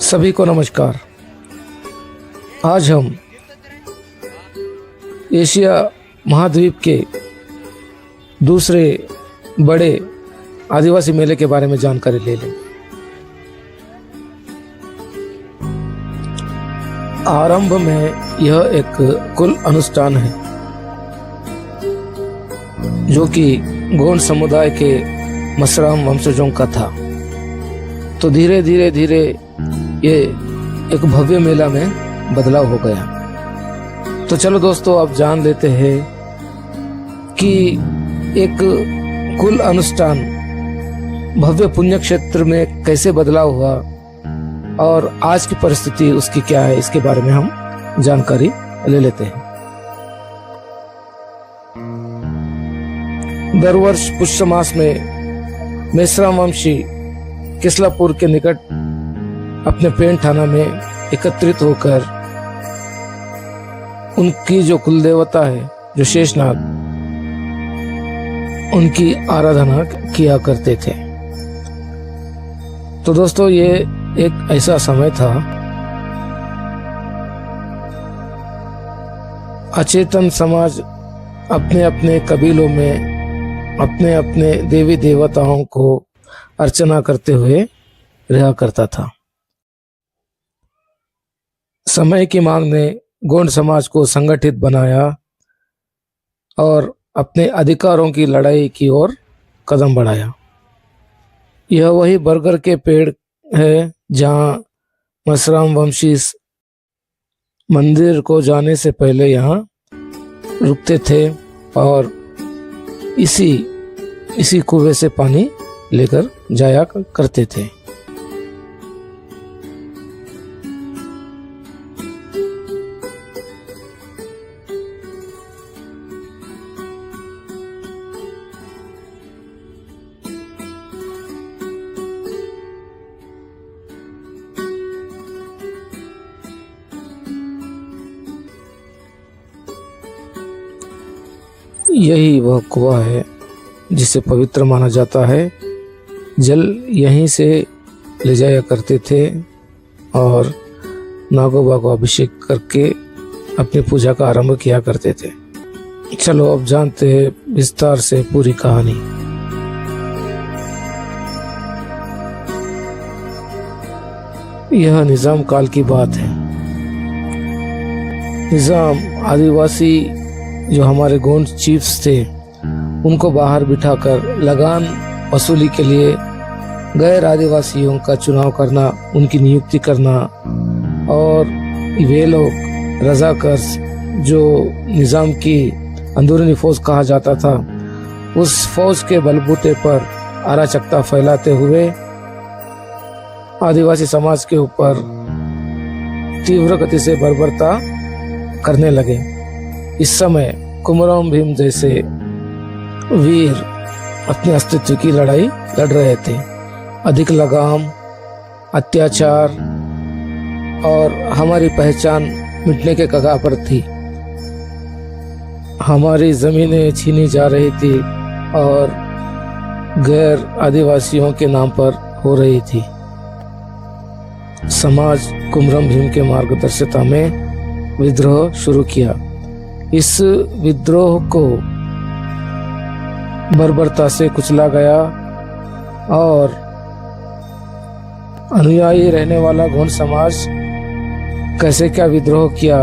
सभी को नमस्कार। आज हम एशिया महाद्वीप के दूसरे बड़े आदिवासी मेले के बारे में जानकारी ले लें। आरंभ में यह एक कुल अनुष्ठान है जो कि गोंड समुदाय के मसराम वंशजों का था। तो धीरे धीरे ये एक भव्य मेला में बदलाव हो गया। तो चलो दोस्तों, अब जान लेते हैं कि एक कुल अनुष्ठान भव्य पुण्य क्षेत्र में कैसे बदलाव हुआ और आज की परिस्थिति उसकी क्या है, इसके बारे में हम जानकारी ले लेते हैं। दर वर्ष पुष्य मास में मेसराम वंशी किसलापुर के निकट अपने पेंट थाना में एकत्रित होकर उनकी जो कुल देवता है, जो शेषनाग, उनकी आराधना किया करते थे। तो दोस्तों, ये एक ऐसा समय था अचेतन समाज अपने अपने कबीलों में अपने अपने देवी देवताओं को अर्चना करते हुए रहा करता था। समय की मांग ने गोंड समाज को संगठित बनाया और अपने अधिकारों की लड़ाई की ओर कदम बढ़ाया। यह वही बरगद के पेड़ है जहाँ मसराम वंशी मंदिर को जाने से पहले यहाँ रुकते थे और इसी कुएं से पानी लेकर जाया करते थे। यही वह कुआं है जिसे पवित्र माना जाता है। जल यहीं से ले जाया करते थे और नागोबा को अभिषेक करके अपनी पूजा का आरंभ किया करते थे। चलो अब जानते हैं विस्तार से पूरी कहानी। यह निजाम काल की बात है। निजाम आदिवासी जो हमारे गोंड चीफ्स थे उनको बाहर बिठाकर लगान वसूली के लिए गैर आदिवासियों का चुनाव करना, उनकी नियुक्ति करना, और वे लोग रजाकर जो निजाम की अंदरूनी फौज कहा जाता था, उस फौज के बलबूते पर अराजकता फैलाते हुए आदिवासी समाज के ऊपर तीव्र गति से बर्बरता करने लगे। इस समय कुमराम भीम जैसे वीर अपने अस्तित्व की लड़ाई लड़ रहे थे। अधिक लगाम, अत्याचार और हमारी पहचान मिटने के कगार पर थी। हमारी जमीनें छीनी जा रही थी और गैर आदिवासियों के नाम पर हो रही थी। समाज कुमराम भीम के मार्गदर्शिता में विद्रोह शुरू किया। इस विद्रोह को बर्बरता से कुचला गया और अनुयायी रहने वाला गोंड समाज कैसे क्या विद्रोह किया,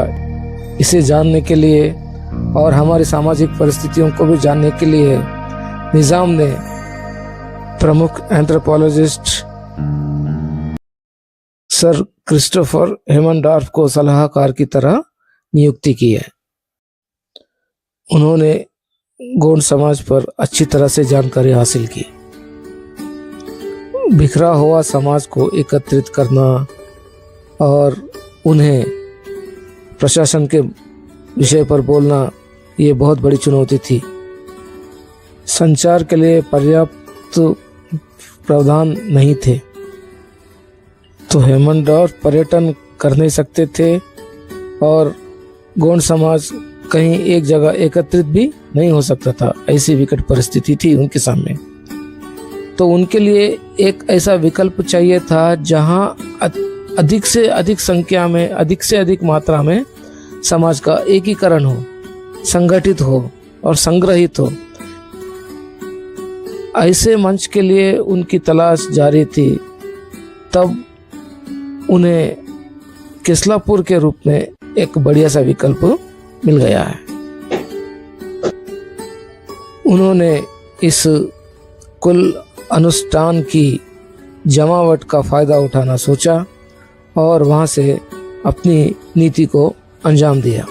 इसे जानने के लिए और हमारी सामाजिक परिस्थितियों को भी जानने के लिए निजाम ने प्रमुख एंथ्रोपोलॉजिस्ट सर क्रिस्टोफर हेमनडॉर्फ को सलाहकार की तरह नियुक्ति की है। उन्होंने गोंड समाज पर अच्छी तरह से जानकारी हासिल की। बिखरा हुआ समाज को एकत्रित करना और उन्हें प्रशासन के विषय पर बोलना, ये बहुत बड़ी चुनौती थी। संचार के लिए पर्याप्त प्रावधान नहीं थे, तो हेमनडॉर्फ पर्यटन कर नहीं सकते थे और गोंड समाज कहीं एक जगह एकत्रित भी नहीं हो सकता था। ऐसी विकट परिस्थिति थी उनके सामने। तो उनके लिए एक ऐसा विकल्प चाहिए था जहां अधिक से अधिक संख्या में, अधिक से अधिक मात्रा में समाज का एकीकरण हो, संगठित हो और संग्रहित हो। ऐसे मंच के लिए उनकी तलाश जारी थी। तब उन्हें केसलापुर के रूप में एक बढ़िया सा विकल्प मिल गया है। उन्होंने इस कुल अनुष्ठान की जमावट का फायदा उठाना सोचा और वहां से अपनी नीति को अंजाम दिया।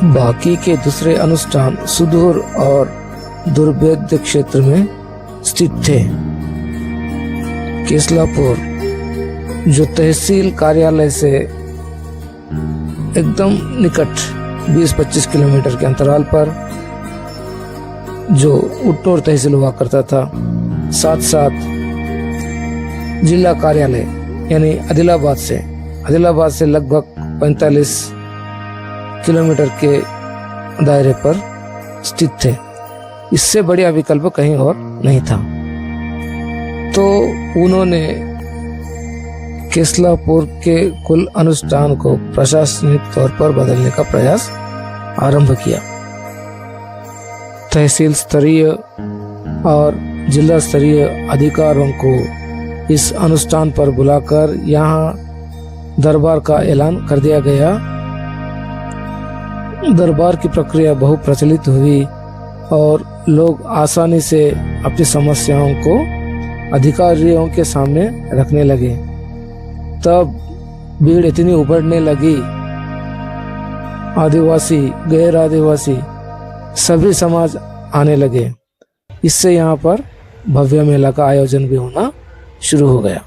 बाकी के दूसरे अनुष्ठान सुदूर और दुर्भेद्य क्षेत्र में स्थित थे। केसलापुर जो तहसील कार्यालय से एकदम निकट 20-25 किलोमीटर के अंतराल पर जो उट्टोर तहसील हुआ करता था, साथ साथ जिला कार्यालय यानी आदिलाबाद से लगभग 45 किलोमीटर के दायरे पर स्थित थे। इससे बढ़िया विकल्प कहीं और नहीं था। तो उन्होंने केसलापुर के कुल अनुष्ठान को प्रशासनिक तौर पर बदलने का प्रयास आरंभ किया। तहसील स्तरीय और जिला स्तरीय अधिकारियों को इस अनुष्ठान पर बुलाकर यहाँ दरबार का ऐलान कर दिया गया। दरबार की प्रक्रिया बहु प्रचलित हुई और लोग आसानी से अपनी समस्याओं को अधिकारियों के सामने रखने लगे। तब भीड़ इतनी उमड़ने लगी, आदिवासी, गैर आदिवासी सभी समाज आने लगे। इससे यहाँ पर भव्य मेला का आयोजन भी होना शुरू हो गया।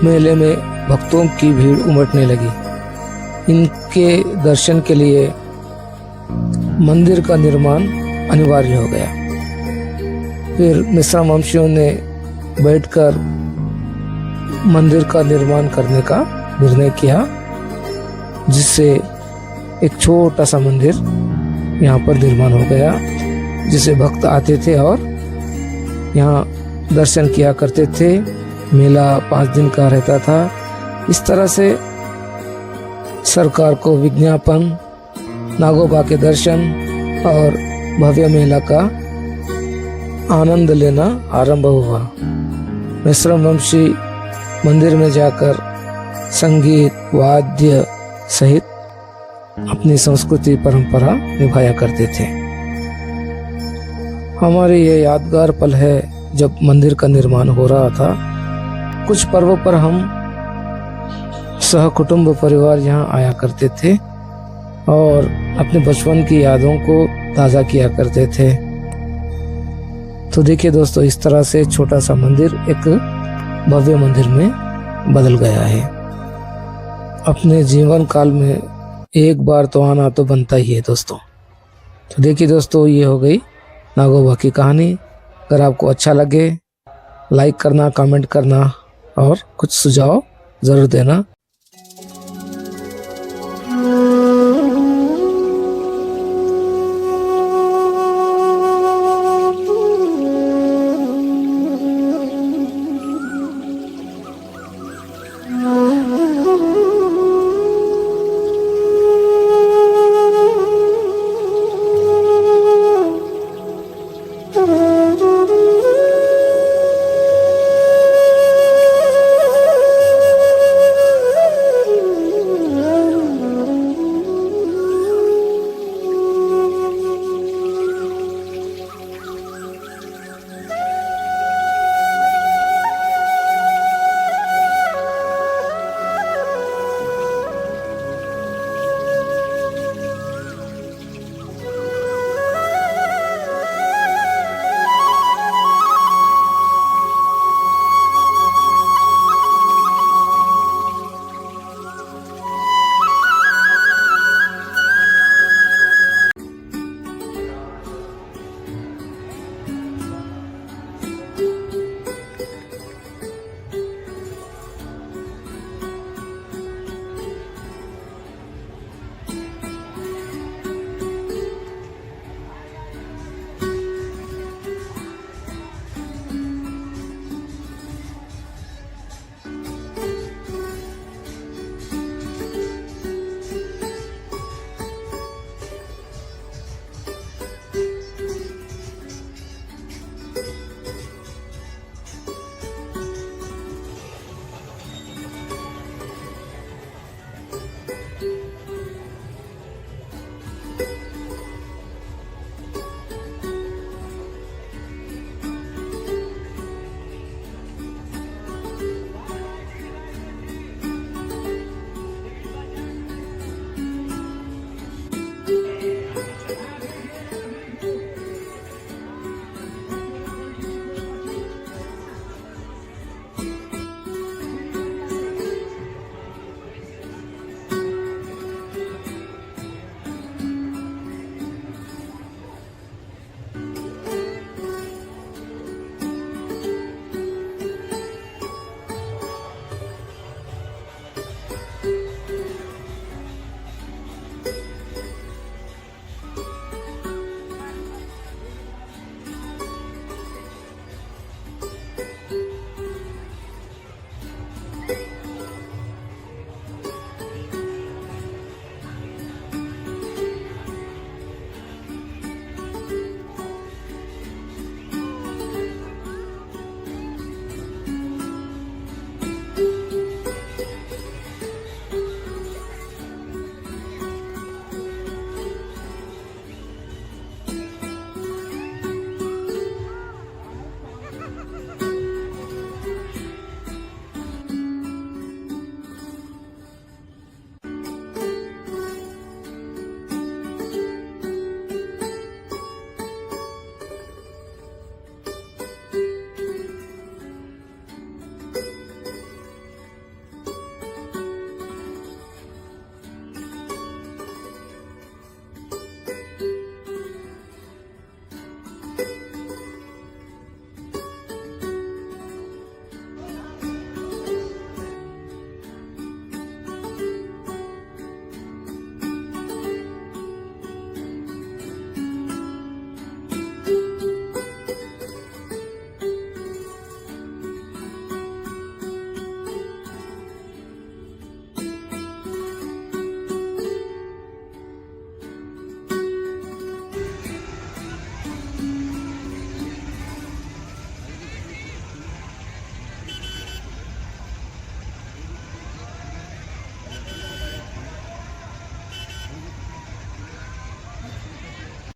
मेले में भक्तों की भीड़ उमड़ने लगी। इनके दर्शन के लिए मंदिर का निर्माण अनिवार्य हो गया। फिर मिश्रा वंशियों ने बैठकर मंदिर का निर्माण करने का निर्णय किया, जिससे एक छोटा सा मंदिर यहाँ पर निर्माण हो गया, जिसे भक्त आते थे और यहाँ दर्शन किया करते थे। मेला 5 दिन का रहता था। इस तरह से सरकार को विज्ञापन, नागोबा के दर्शन और भव्य मेला का आनंद लेना आरंभ हुआ। मिश्रा वंशी मंदिर में जाकर संगीत, वाद्य सहित अपनी संस्कृति परंपरा निभाया करते थे। हमारे ये यादगार पल है जब मंदिर का निर्माण हो रहा था। कुछ पर्वों पर हम सहकुटुंब परिवार यहाँ आया करते थे और अपने बचपन की यादों को ताज़ा किया करते थे। तो देखिए दोस्तों, इस तरह से छोटा सा मंदिर एक भव्य मंदिर में बदल गया है। अपने जीवन काल में एक बार तो आना तो बनता ही है दोस्तों। तो देखिए दोस्तों, ये हो गई नागोबा की कहानी। अगर आपको अच्छा लगे, लाइक करना, कमेंट करना और कुछ सुझाव ज़रूर देना।